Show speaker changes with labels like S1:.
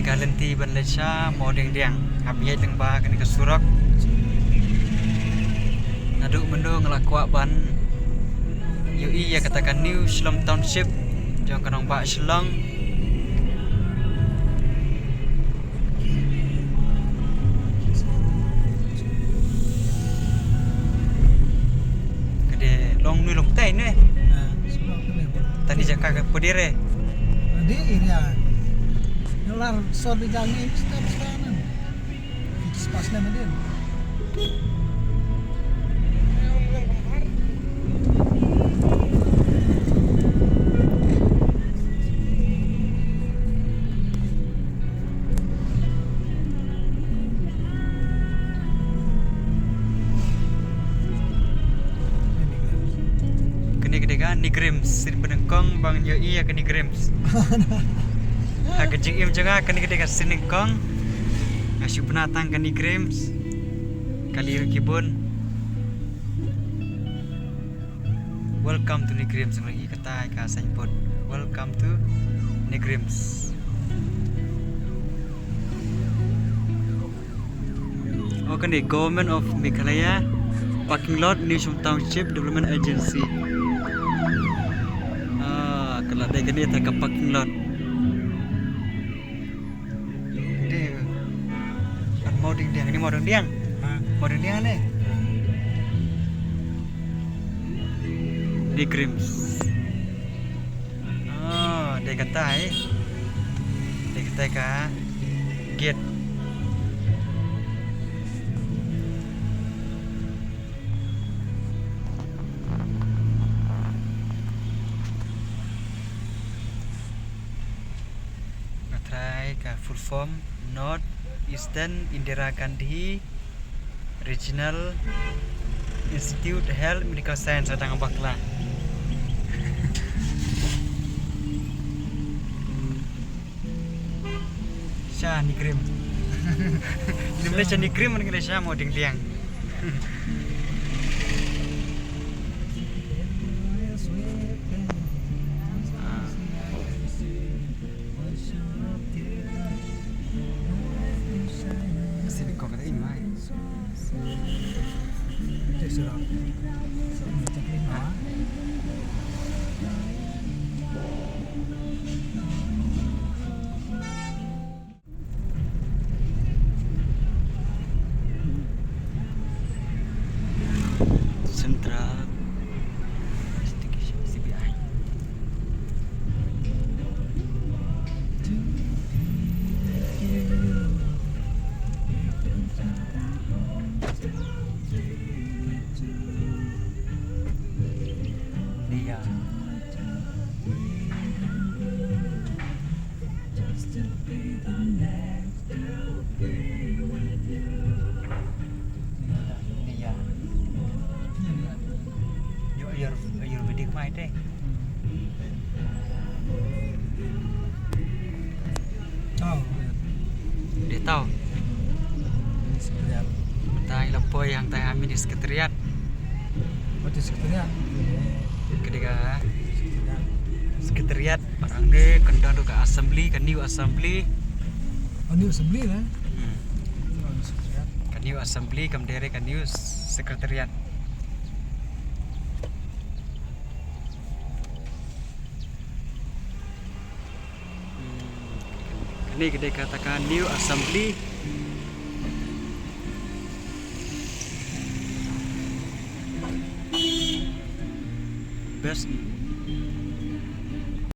S1: galenti ban lecha modeng diang abiai teng ba kani ke surak naduk mendo ngelakwa ban UI ya katakan New Shillong Township jong kanong ba Shillong kede long nu long tai ne tadi jaka ke podire
S2: Di area Yolar sor di jangi sekarang. Itu pas nama dia.
S1: kene gede kan ni Grims sin penengkong bang yo iya kene Grims agak jing im juga kene gede kan sin kong ngasih penatang kene Grims kali kibun welcome to ni Grims lagi kata ka signboard welcome to ni Grims. Oh kene Government of Meghalaya Parking Lot New Shillong Township Development Agency. Kalau ada kene tak parking lot. Ini kan moding diang ini moding diang. Moding diang nih. Di Grims. Oh, dia kata dia kata ka gate. Full form North Eastern Indira Gandhi Regional Institute Health Medical Science Radang Bakla. Syah ni krim. Ini Malaysia ni krim ni Malaysia mau ding diang. Central Investigation CBI. Dia Ayurvedic mai deh.
S2: Tahu.
S1: Dia tahu.
S2: Sekretariat.
S1: Tai lepoi yang tai amin di sekretariat.
S2: Berarti sekretariat.
S1: Ketika sekretariat orang deh kendang ke assembly ke new assembly.
S2: Oh, ini assembly lah.
S1: Ke new assembly kemudian ke new sekretariat. Ini kita katakan new assembly. Best